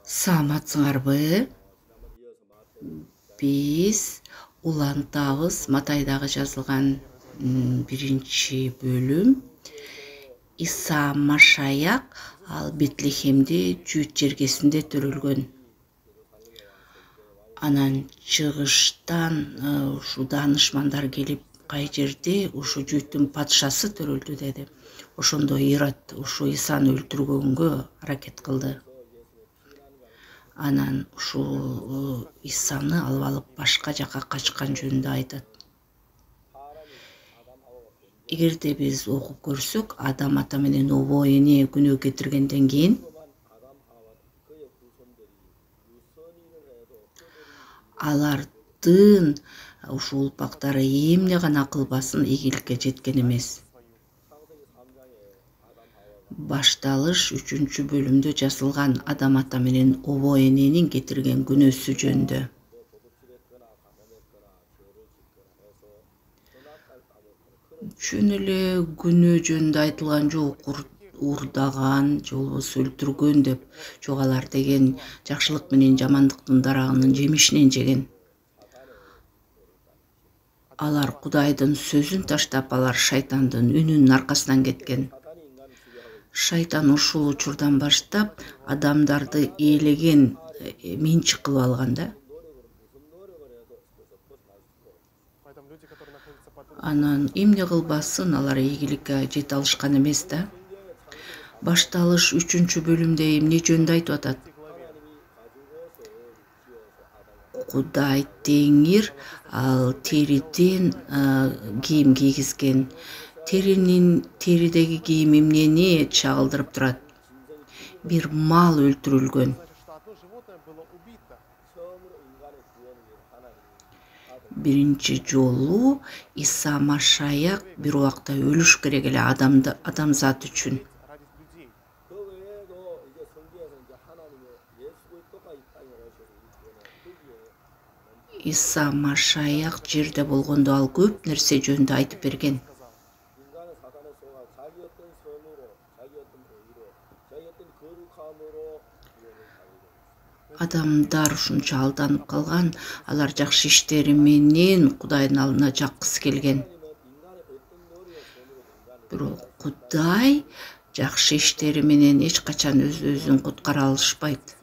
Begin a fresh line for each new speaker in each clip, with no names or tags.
Саламатсыңарбы? Биз улантабыз Матайдагы жазылган биринчи бөлүм. Иса Машаяк ал Бетлехемде Жүйүт жергесинде төрөлгөн. Анан чыгыштан ушу даанышмандар келип, кай жерде ушу Жүйүттүн падышасы төрөлдү деди. Ошондо Ирод ушу Исаны өлтүргөнгө аракет кылды. Анан ушул Исаны алып алып башка жака качкан жөнүндө айтат. Эгерде биз окуп көрсөк, Адам ата менен обо эне күнөө кетиргенден кийин алардын ушул улпактары эмне гана кылбасын ийгиликке жеткен эмес. Башталыш 3 бөлүмдө жазылган Адам ата менен обо эненин кетирген күнөөсү жөнүндө. Чөн эле күнөө жөнүндө айтылган жок, урдаган же болбосо өлтүргөн деп. Жок, алар деген жакшылык менен жамандыктын дарагынын жемишинен жеген. Алар Кудайдын сөзүн таштап, алар шайтандын үнүнүн аркасынан кеткен. Шайтан ушул учурдан баштап адамдарды ээлеген, менчик кылып алган да. Анан эмне кылбасын, алар ийгиликке жете алышкан эмес да. Башталыш 3 бөлүмдө эмне жөнүндө айтып атат? Кудай Теңир ал териден кийим кийгизген. Теридеги кийим эмнени чагылдырып турат? Бир мал өлтүрүлгөн. Биринчи жолу Иса Машаяк бир убакта өлүш керек эле адамзат үчүн. Иса Машаяк жерде болгондо ал көп нерсе жөнүндө айтып берген. Адамдар ушунча алданып калган, алар жакшы иштери менен Кудайдын алдына жаккысы келген. Бирок Кудай жакшы иштери менен эч качан өзүн куткара алышпайт.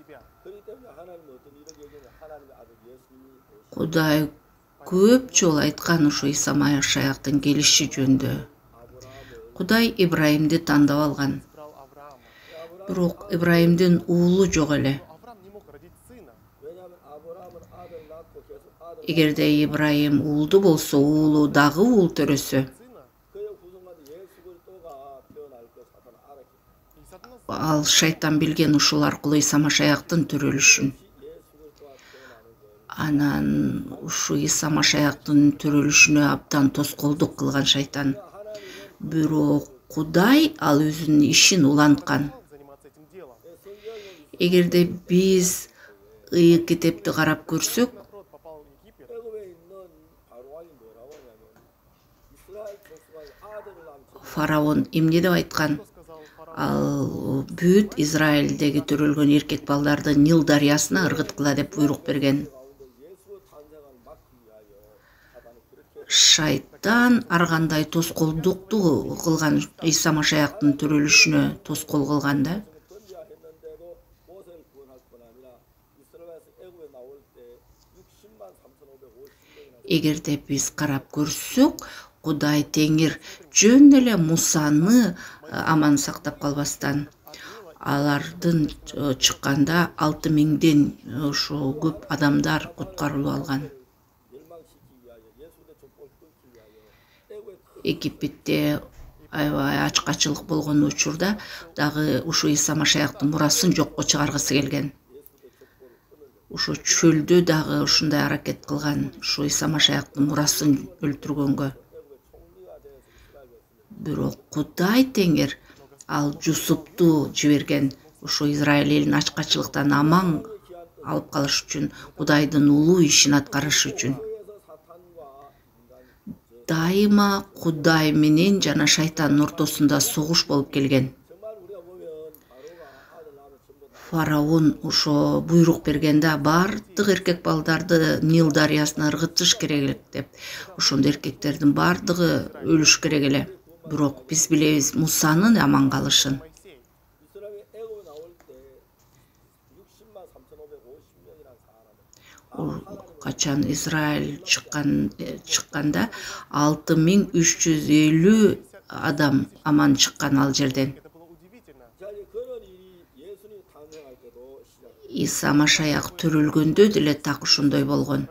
Кудай көп жолу айткан ушу Иса Машаяктын келиши жөнүндө. Кудай Ибрайымды тандап алган. Бирок Ибрайымдын уулу жок эле. Эгерде Ибрайым уулду болсо, уулу дагы уул төрөсө, ал шайтан билген ушул аркылуу Иса Машаяктын төрөлүшүн. Анан ушу Иса Машаяктын төрөлүшүнө абдан тоскоолдук кылган шайтан. Бирок Кудай ал өзүнүн ишин уланткан. Эгерде биз ыйык китепти карап көрсөк, фараон эмне деп айткан? Ал бүт Израилдеги төрөлгөн эркек балдарды Нил дарыясына ыргыткыла деп буйрук берген. Шайтан ар кандай тоскоолдукту кылган Иса Машаяктын төрөлүшүнө тоскоол кылган да. Эгерде биз карап көрсөк, Кудай Теңир жөн эле Мусаны аман сактап калбастан, алардын чыкканда 6000ден ошо көп адамдар куткарылып алган. Египетте аябай ачкачылык болгон учурда дагы ушу Иса Машаяктын мурасын жокко чыгаргысы келген. Ушу чөлдө дагы ушундай аракет кылган, ушу Иса Машаяктын мурасын өлтүргөнгө. Бирок Кудай Теңир ал Жусупту жиберген, ушу Израиль элин ачкачылыктан аман алып калыш үчүн, Кудайдын улуу ишин аткарыш үчүн. Дайыма Кудай менен жана шайтандын ортосунда согуш болуп келген. фараон ошо буйрук бергенде бардык эркек балдарды Нил дарыясына ыргытыш керек элек деп. Ошондо эркектердин бардыгы өлүш керек эле. Бирок биз билебиз Мусанын аман калышын. Качан Израиль чыкканда 6350 адам аман чыккан ал жерден. Иса Машаяк төрөлгөндө деле так ошондой болгон.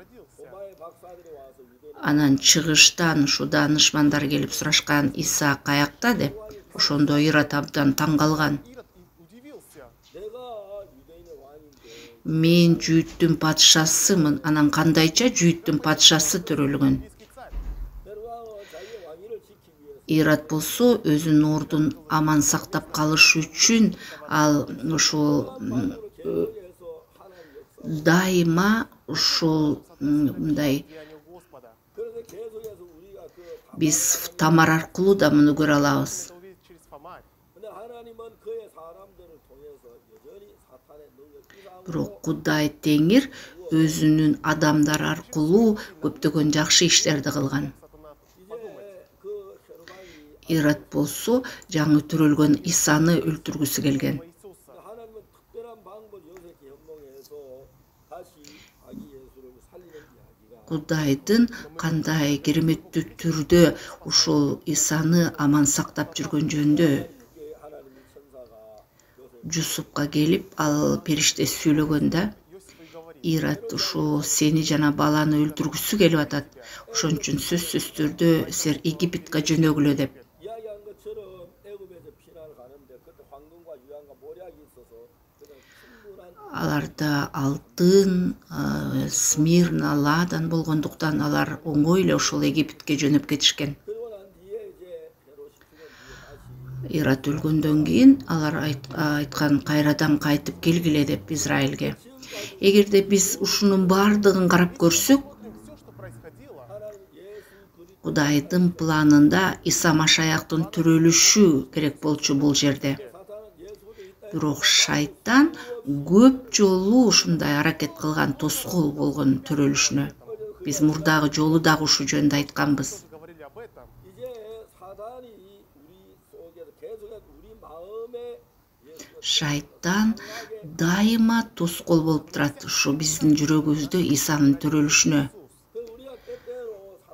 Анан чыгыштан ушу данышмандар келип сурашкан Иса каякта деп, ошондо Ирод абдан таң калган. Мен Жүйүттүн падышасымын, анан кандайча Жүйүттүн падышасы төрөлгөн. Ирод болсо өзүнүн ордун аман сактап калыш үчүн ал ушул дайыма ушул мындай биз Тамар аркылуу да муну көрө алабыз. Бирок Кудай Теңир өзүнүн адамдары аркылуу көптөгөн жакшы иштерди кылган. Ирод болсо жаңы төрөлгөн Исаны өлтүргүсү келген. Кудайдын кандай кереметтүү түрдө ушул Исаны аман сактап жүргөн жөнүндө Жусупка келип ал периште сүйлөгөндө Ирод ушу сени жана баланы өлтүргүсү келип атат. Ошон үчүн сөзсүз түрдө силер Египетке жөнөгүлө деп. Аларда алтын, Смирна, ладан болгондуктан алар оңой эле ошол Египетке жөнөп кетишкен. Ирод өлгөндөн кийин алар айткан кайрадан кайтып келгиле деп Израилге. Эгерде биз ушунун бардыгын карап көрсөк, Кудайдын планында Иса Машаяктын төрөлүшү керек болчу бул жерде. Бирок шайтан көп жолу ушундай аракет кылган, тоскоол болгон төрөлүшүнө. Биз мурдагы жолу дагы ушу жөнүндө айтканбыз. Шайтан дайыма тоскоол болуп турат ушу биздин жүрөгүбүздө Исанын төрөлүшүнө.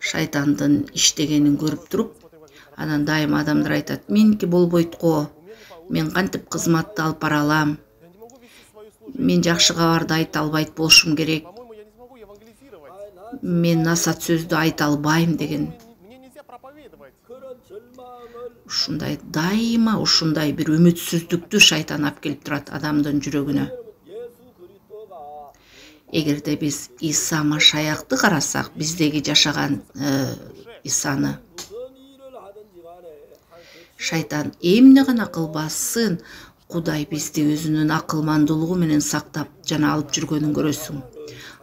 Шайтандын иштегенин көрүп туруп, анан дайыма адамдар айтат: "Меники болбойт го. Мен кантип кызматты алып бара алам? Мен жакшы кабарды айта албайт болушум керек. Мен насаат сөздү айта албайм" деген. Ушундай дайыма ушундай бир үмүтсүздүктү шайтан алып келип турат адамдын жүрөгүнө. Эгерде биз Иса Машаякты карасак, биздеги жашаган Исаны, шайтан эмне гана кылбасын, Кудай бизди өзүнүн акылмандуулугу менен сактап жана алып жүргөнүн көрөсүң.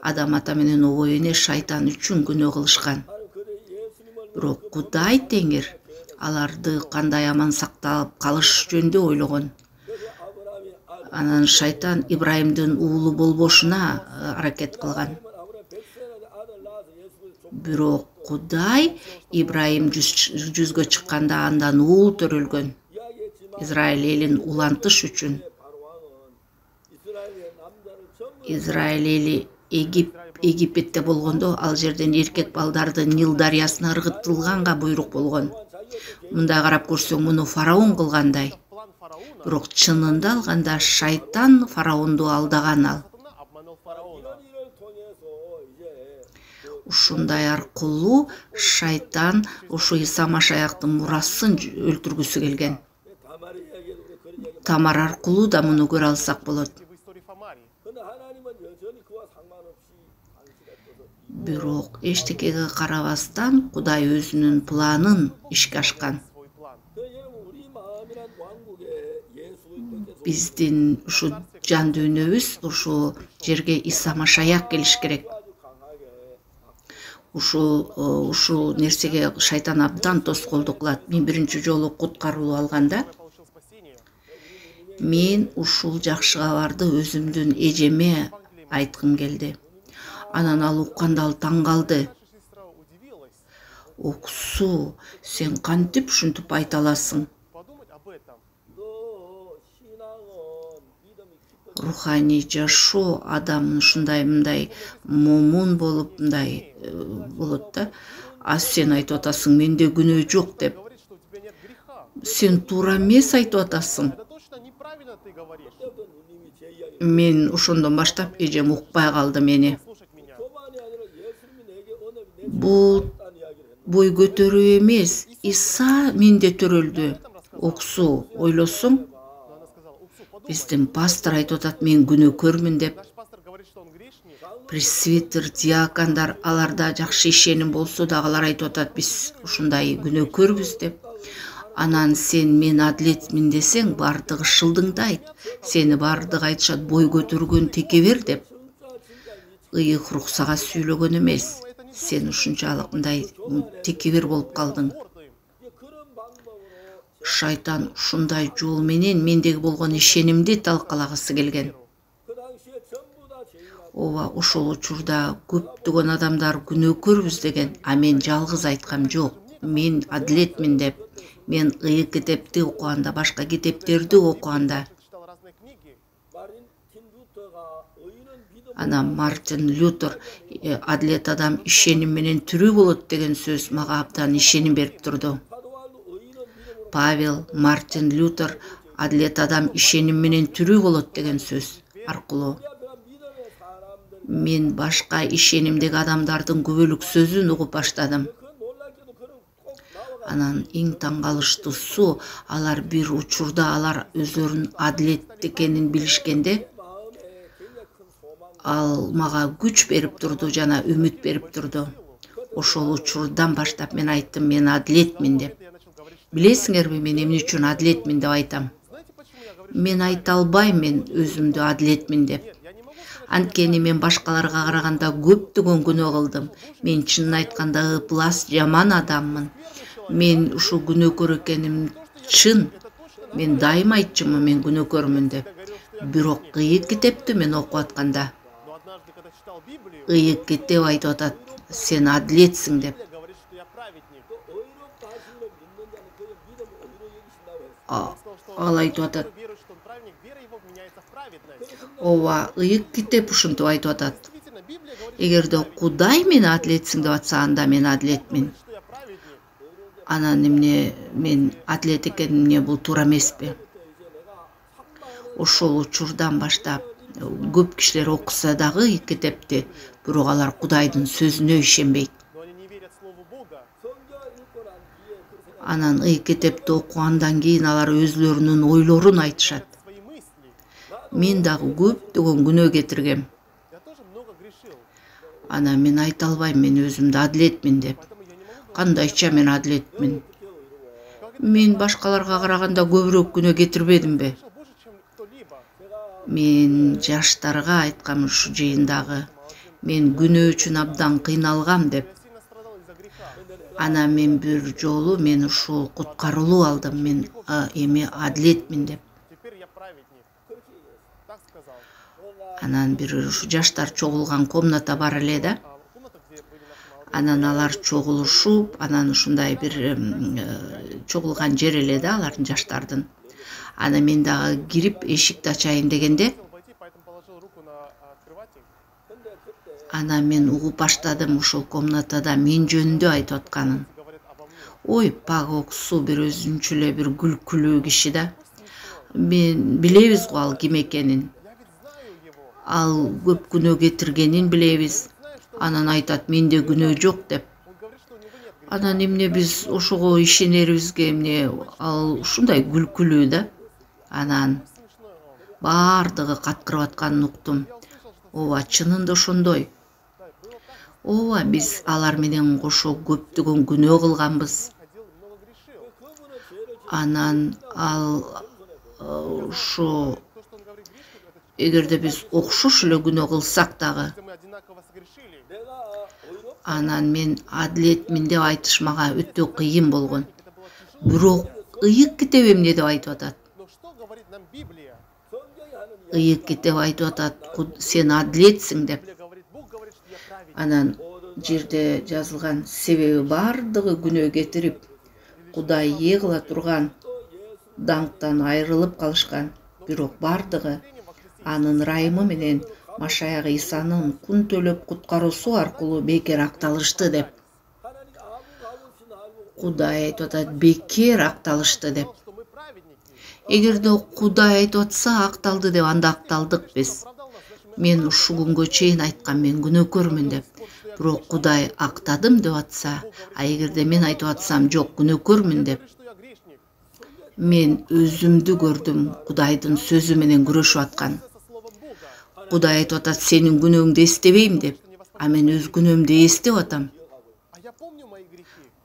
Адам ата менен обо эне шайтан үчүн күнөө кылышкан. Бирок Кудай Теңир аларды кандай аман сактап калыш жөнүндө ойлогон. Анан шайтан Ибрайымдын уулу болбошуна аракет кылган. Бирок Кудай Ибрайым жүзгө чыкканда андан уул төрөлгөн. Израиль элин улантыш үчүн. Израиль эли Египетте болгондо ал жерден эркек балдарды Нил дарыясына ыргытылганга буйрук болгон. Мындай карап көрсөң, муну фараон кылгандай. Бирок чынында алганда шайтан фараонду алдаган ал. Ушундай аркылуу шайтан ушу Иса Машаяктын мурасын өлтүргүсү келген. Тамар аркылуу да муну көрө алсак болот. Бирок эчтекеге карабастан Кудай өзүнүн планын ишке ашкан. Биздин ушу жан дүйнөбүз ушу жерге Иса Машаяк келиш керек. Ушу нерсеге шайтан абдан тоскоолдук кылат. Мен биринчи жолу куткаруу алганда Мен ушул жакшы кабарды өзүмдүн эжеме айткым келди. Анан ал укканда ал таң калды. Оксу, сен кантип ушинтип айта аласың? Руханий жашоо адамдын ушундай мындай момун болуп мындай болот да. А сен айтып атасың, менде күнөө жок деп. Сен туура эмес айтып атасың. Мен ошондон баштап эжем укпай калды мени. Бул бой көтөрүү эмес, Иса менде төрөлдү. Оксу, ойлосоң, биздин пастор айтып атат, мен күнөөкөрмүн деп. Пресвитер, диакондар, аларда жакшы ишеним болсо дагы алар айтып атат, биз ушундай күнөөкөрбүз деп. Анан сен мен адилетмин десең, бардыгы шылдыңдайт. Сени бардыгы айтышат бой көтөргөн текебер деп. Ыйык рух сага сүйлөгөн эмес. Сен ушунчалык мындай текебер болуп калдың. Шайтан ушундай жол менен мендеги болгон ишенимди талкалагысы келген. Ооба, ошол учурда көптөгөн адамдар күнөөкөрбүз деген, а мен жалгыз айткам жок. Мен адилетмин деп. Мен ыйык китепти окуганда, башка китептерди окуганда. Ана Мартин Лютер адилет адам ишеним менен тирүү болот деген сөз мага абдан ишеним берип турду. Павел, Мартин Лютер адилет адам ишеним менен тирүү болот деген сөз аркылуу мен башка ишенимдеги адамдардын күбөлүк сөзүн угуп баштадым. Анан эң таң калыштуусу, алар бир учурда алар өзлөрүнүн адилет экенин билишкенде, ал мага күч берип турду жана үмүт берип турду. Ошол учурдан баштап мен айттым, мен адилетмин деп. Билесиңерби, мен эмне үчүн адилетмин деп айтам? Мен айта албайм мен өзүмдү адилетмин деп. Анткени мен башкаларга караганда көптөгөн күнөө кылдым. Мен чынын айтканда ыплас жаман адаммын. Мен ушу күнөөкөр экеним чын. Мен дайыма айтчумун, мен күнөөкөрмүн деп. Бирок ыйык китепти мен окуп атканда, ыйык китеп айтып атат, сен адилетсиң деп. Ал айтып атат. Ооба, ыйык китеп ушинтип айтып атат. Эгерде Кудай мени адилетсиң деп атса, анда мен адилетмин. Анан эмне мен адилет экенимне бул туура эмеспи? Ошол учурдан баштап көп кишилер окуса дагы ыйык китепти, бирок алар Кудайдын сөзүнө ишенбейт. Анан ыйык китепти окугандан кийин алар өзлөрүнүн ойлорун айтышат. Мен дагы көптөгөн күнөө кетиргем. Анан мен айта албайм, мен өзүмдү адилетмин деп. Кандайча мен адилетмин? Мен башкаларга караганда көбүрөөк күнөө кетирбедимби? Мен жаштарга айткам ушу жыйындагы, мен күнөө үчүн абдан кыйналгам деп. Анан мен бир жолу мен ушул куткарылуу алдым, мен эми адилетмин деп. Анан бир ушу жаштар чогулган комната бар эле да. Анан алар чогулушуп, анан ушундай бир чогулган жер эле да алардын жаштардын. Анан мен дагы кирип эшикти ачайын дегенде, анан мен угуп баштадым ушул комнатада мен жөнүндө айтып атканын. Ой, пак Оксу бир өзүнчө эле бир күлкүлүү киши да. Мен билебиз го ал ким экенин. Ал көп күнөө кетиргенин билебиз. Анан айтат, менде күнөө жок деп. Анан эмне биз ошого ишенерибизге эмне ал ушундай күлкүлүү да. Анан бардыгы каткырып атканын уктум. Ооба, чынында ошондой. Ооба, биз алар менен кошо көптөгөн күнөө кылганбыз. Анан ал ошо эгерде биз окшош эле күнөө кылсак дагы, анан мен адилетмин деп айтыш мага өтө кыйын болгон. Бирок ыйык китеп эмне деп айтып атат? ыйык кетип айтып атат, сен адилетсиң деп. Анан жерде жазылган себеби бардыгы күнөө кетирип, Кудай ээ кыла турган даңктан айрылып калышкан. Бирок бардыгы анын ырайымы менен Машаяк Исанын кун төлөп куткаруусу аркылуу бекер акталышты деп. Кудай айтып атат, бекер акталышты деп. Эгерде Кудай айтып атса акталды деп, анда акталдык биз. Мен ушул күнгө чейин айткам, мен күнөөкөрмүн деп. Бирок Кудай актадым деп атса, эгерде мен айтып атсам жок күнөөкөрмүн деп, мен өзүмдү көрдүм Кудайдын сөзү менен күрөшүп аткан. Кудай айтып атат, сенин күнөөңдү эстебейм деп, а мен өз күнөөмдү эстеп атам.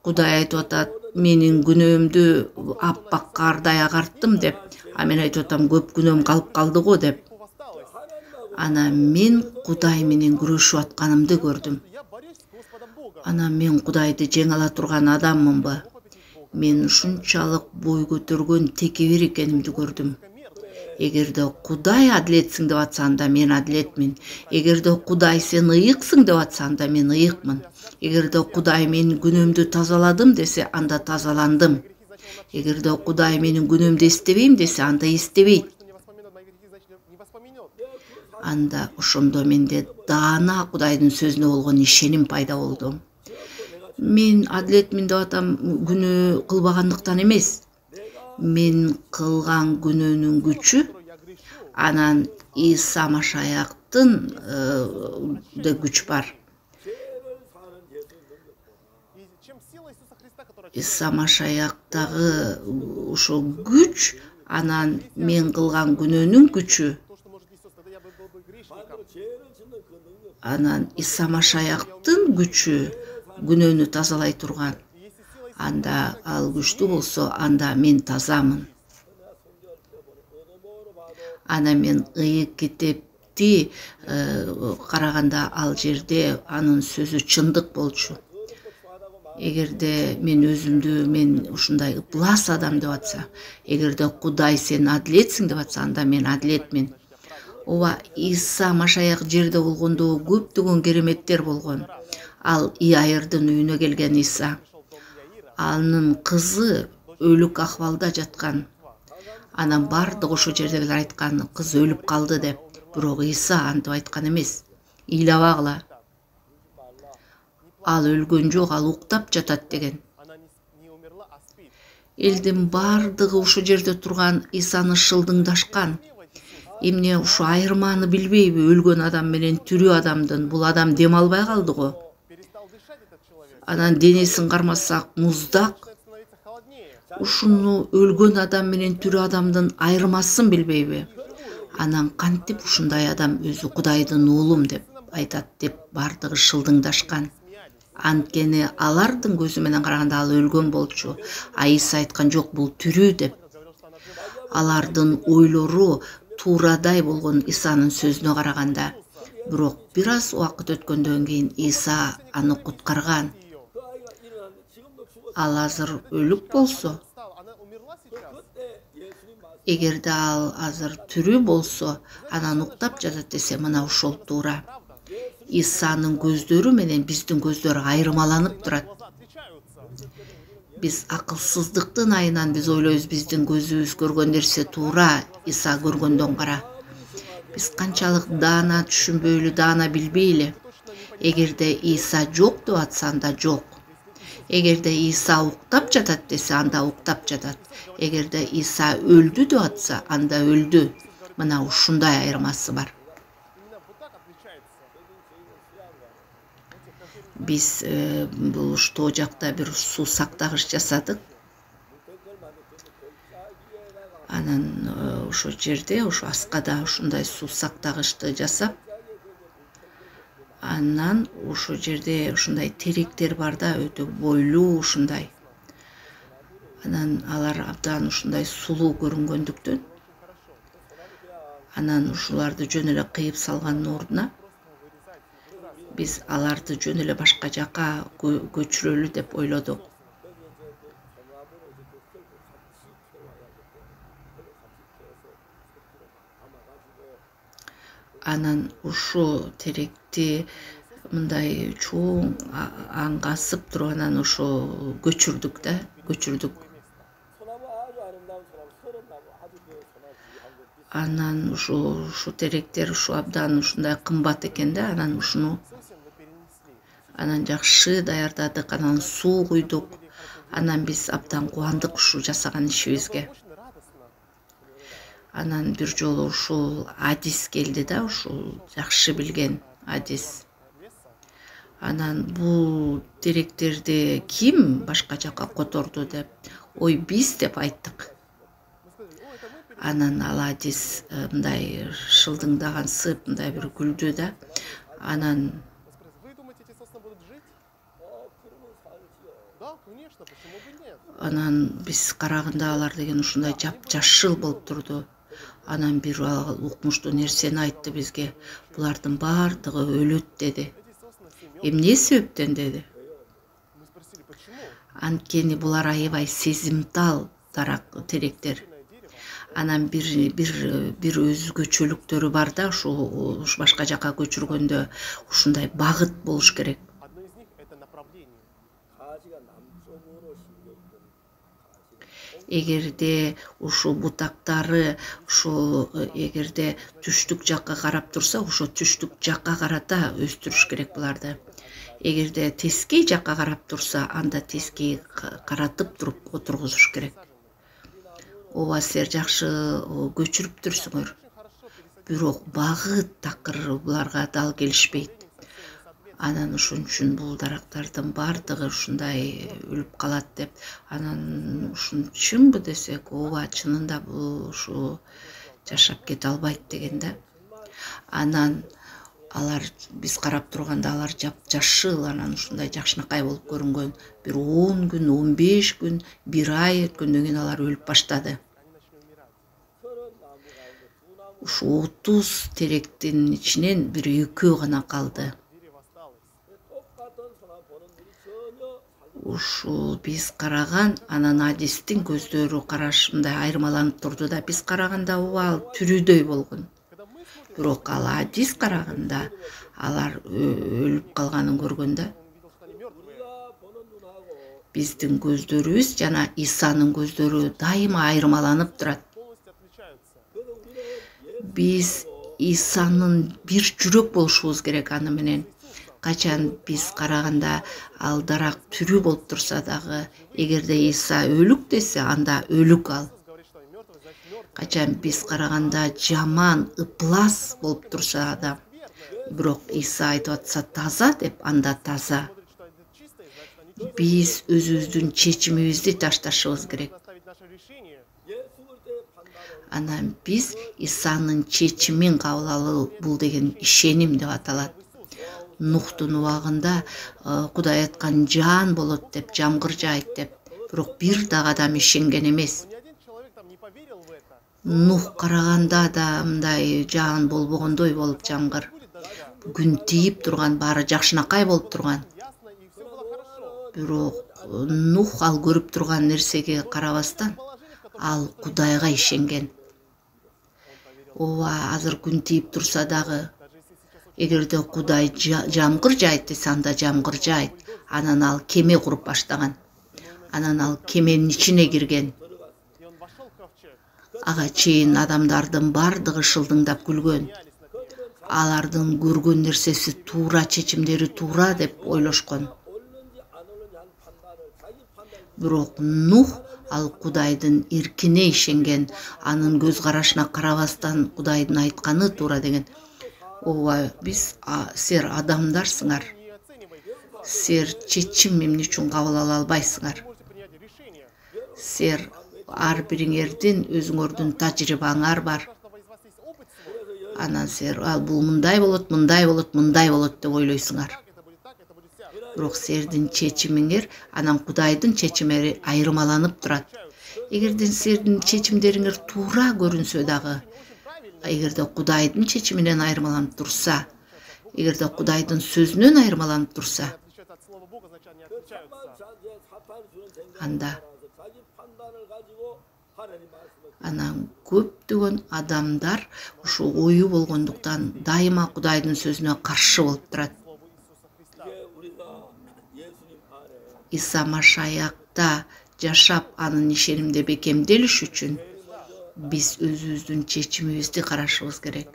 Кудай айтып атат, менин күнөөмдү аппак кардай агарттым деп, а мен айтып атам, көп күнөөм калып калды го деп. Ана мен Кудай менен күрөшүп атканымды көрдүм. Ана мен Кудайды жеңе ала турган адаммынбы? Мен ушунчалык бой көтөргөн текебир экенимди көрдүм. Эгерде Кудай адилетсиң деп атса, анда мен адилетмин. Эгерде Кудай сен ыйыксың деп атса, анда мен ыйыкмын. Эгерде Кудай менин күнөөмдү тазаладым десе, анда тазаландым. Эгерде Кудай менин күнөөмдү эстебейм десе, анда эстебейт. Анда ошондо менде даана Кудайдын сөзүнө болгон ишеним пайда болду. Мен адилетмин деп атам, күнөө кылбагандыктан эмес. Мен кылган күнөөнүн күчү анан Иса Машаяктын да күч бар. Иса Машаяктагы ошол күч, анан мен кылган күнөөнүн күчү, анан Иса Машаяктын күчү күнөөнү тазалай турган. Анда ал күчтүү болсо, анда мен тазамын. Ана мен ыйык китепти караганда ал жерде анын сөзү чындык болчу. Эгерде мен өзүмдү мен ушундай ыплас адам деп атса, эгерде Кудай сен адилетсиң деп атса, анда мен адилетмин. Ооба, Иса Машаяк жерде болгондо көптөгөн кереметтер болгон. Ал Иайырдын үйүнө келген Иса. Анын кызы өлүк акыбалда жаткан. Анан бардык ошол жердегилер айткан, кыз өлүп калды деп. Бирок Иса антип айткан эмес. Ыйлабагыла. Ал өлгөн жок, ал уктап жатат деген. Элдин бардыгы ошол жерде турган Исаны шылдыңдашкан. Эмне ушу айырманы билбейби? Өлгөн адам менен тирүү адамдын? Бул адам дем албай калды го. Анан денесин кармасак муздак. Ушуну өлгөн адам менен тирүү адамдын айырмасын билбейби? Анан кантип ушундай адам өзү Кудайдын уулум деп айтат деп бардыгы шылдыңдашкан. Анткени алардын көзү менен караганда ал өлгөн болчу, а Иса айткан жок, бул тирүү деп. Алардын ойлору туурадай болгон Исанын сөзүнө караганда. Бирок бир аз убакыт өткөндөн кийин Иса аны куткарган. Ал азыр өлүк болсо, эгерде ал азыр тирүү болсо, анан уктап жатат десе, мына ушул туура. Исанын көздөрү менен биздин көздөр айырмаланып турат. Биз акылсыздыктын айынан биз ойлойбуз, биздин көзүбүз көргөн нерсе туура, Иса көргөндөн кара. Биз канчалык даана түшүнбөйлү, даана билбейли. Эгерде Иса жок деп атса, анда жок. Эгерде Иса уктап жатат десе, анда уктап жатат. Эгерде Иса өлдү деп атса, анда өлдү. Мына ушундай айырмасы бар. Биз бул уштоо жакта бир суу сактагыч жасадык. Анан ошол жерде, ошо аскада ушундай суу сактагычты жасап, анан ошол жерде ушундай теректер бар да, өтө бойлуу ушундай. Анан алар абдан ушундай сулуу көрүнгөндүктөн, анан ушуларды жөн эле кыйып салгандын ордуна биз аларды жөн эле башка жака көчүрөлү деп ойлодук. Анан ушу теректи мындай чоң аңга асып туруп анан ошо көчүрдүк. Анан ушу теректер ушу абдан ушундай кымбат экен да, анан ушуну анан жакшы даярдадык, анан суу куйдук. Анан биз абдан кубандык ушу жасаган ишибизге. Анан бир жолу ушул Адис келди да, ушул жакшы билген Адис. Анан бул теректерди ким башка жака которду деп, ой биз деп айттык. Анан ал Адис мындай шылдыңдагансып мындай бир күлдү да. Анан биз караганда алар деген ушундай жапжашыл болуп турду. Анан бир укмуштуу нерсени айтты бизге. Булардын бардыгы өлөт деди. Эмне себептен деди. Анткени булар аябай сезимтал теректер. Анан бир өзгөчөлүктөрү бар да, ушу башка жака көчүргөндө ушундай багыт болуш керек. Эгерде ушу бутактары эгерде түштүк жакка карап турса, ошо түштүк жакка карата өстүрүш керек буларды. Эгерде тескей жакка карап турса, анда тескей каратып туруп отургузуш керек. Ооба силер жакшы көчүрүптүрсүңөр. Бирок багыт такыр буларга дал келишпейт. Анан ошон үчүн бул дарактардын бардыгы ушундай өлүп калат деп. Анан ушун чынбы десек, ооба чынында бул ушу жашап кете албайт деген да. Анан алар биз карап турганда алар жапжашыл, анан ушундай жакшынакай болуп көрүнгөн. Бир 10 күн, 15 күн, 1 ай өткөндөн кийин алар өлүп баштады. Ушу 30 теректин ичинен бир 2 гана калды. Ушул биз караган, анан Адистин көздөрү карашымдай айырмаланып турду да, биз караганда ал тирүүдөй болгон. Бирок ал Адис караганда алар өлүп калганын көргөндө. Биздин көздөрүбүз жана Исанын көздөрү дайыма айырмаланып турат. Биз Исанын бир жүрөк болушубуз керек аны менен. Качан биз караганда ал дарак тирүү болуп турса дагы, эгерде Иса өлүк десе, анда өлүк ал. Качан биз караганда жаман, ыплас болуп турса адам, бирок Иса айтып атса таза деп, анда таза. Биз өзүбүздүн чечимибизди ташташыбыз керек. Анан биз Исанын чечимин кабыл алуу бул деген ишеним деп аталат. Нухтун убагында Кудай айткан жаан болот деп, жамгыр жаайт деп, бирок бир дагы адам ишенген эмес. Нух караганда да мындай жаан болбогондой болуп жамгыр. Күн тийип турган, баары жакшынакай болуп турган. Бирок Нух ал көрүп турган нерсеге карабастан, ал Кудайга ишенген. Ооба, азыр күн тийип турса дагы, эгерде Кудай жамгыр жаайт десе, анда жамгыр жаайт. Анан ал кеме куруп баштаган. Анан ал кеменин ичине кирген. Ага чейин адамдардын бардыгы шылдыңдап күлгөн. Алардын көргөн нерсеси туура, чечимдери туура деп ойлошкон. Бирок Нух ал Кудайдын иркине ишенген, анын көз карашына карабастан Кудайдын айтканы туура деген. Ооба, силер адамдарсыңар. Силер чечим эмне үчүн кабыл ала албайсыңар. Силер ар бириңердин өзүңөрдүн тажрыйбаңар бар. Анан силер бул мындай болот, мындай болот, мындай болот деп ойлойсуңар. Бирок силердин чечимиңер анан Кудайдын чечимери айырмаланып турат. Эгерде силердин чечимдериңер туура көрүнсө дагы, эгерде Кудайдын чечиминен айырмаланып турса, эгерде Кудайдын сөзүнөн айырмаланып турса, анда Анан көптөгөн адамдар ушу ою болгондуктан дайыма Кудайдын сөзүнө каршы болуп турат. Иса Машаякта жашап анын ишенимде бекемделиш үчүн биз өзүбүздүн чечимибизди карашыбыз керек.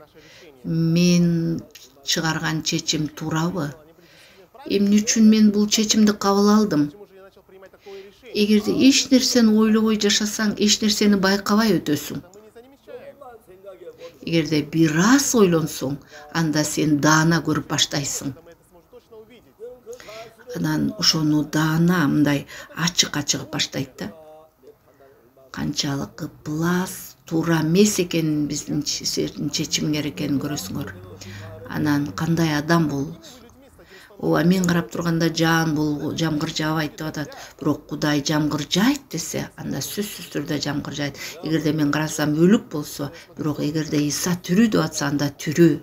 Мен чыгарган чечим туурабы? Эмне үчүн мен бул чечимди кабыл алдым? Эгерде эч нерсени ойлобой жашасаң, эч нерсени байкабай өтөсүң. Эгерде бир аз ойлонсоң, анда сен даана көрүп баштайсың. Анан ошону даана мындай ачык баштайт да. Канчалык ыплас, туура эмес экенин биздин чечим керек экенин көрөсүңөр. Анан кандай адам болобуз? Ооба, мен карап турганда жамгыр жаабайт деп атат. Бирок Кудай жамгыр жайт десе, анда сөзсүз түрдө жамгыр жайт. Эгерде мен карасам өлүк болсо, бирок эгерде Иса тирүү деп атса, анда тирүү.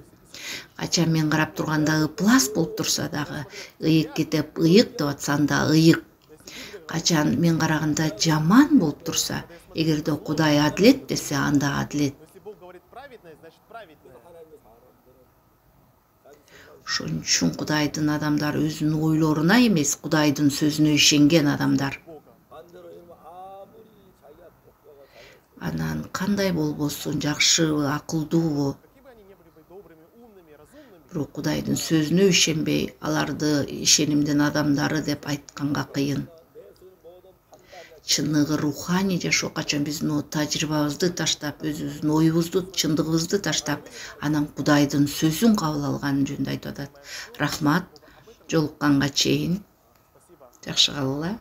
Качан мен карап турганда ыплас болуп турса дагы, ыйык кетип ыйык деп атса, анда ыйык. Качан мен караганда жаман болуп турса, эгерде Кудай адилет десе, анда адилет. Ошон үчүн Кудайдын адамдары өзүнүн ойлоруна эмес, Кудайдын сөзүнө ишенген адамдар. Анан кандай болбосун, жакшыбы, акылдуубу? Бирок Кудайдын сөзүнө ишенбей, аларды ишенимдин адамдары деп айтканга кыйын. Чыныгы руханий жашоо качан биздин тажрыйбабызды таштап, өзүбүздүн оюбузду, чындыгыбызды таштап, анан Кудайдын сөзүн кабыл алган жөнүндө айтып атат. Рахмат, жолукканга чейин. Жакшы калгыла.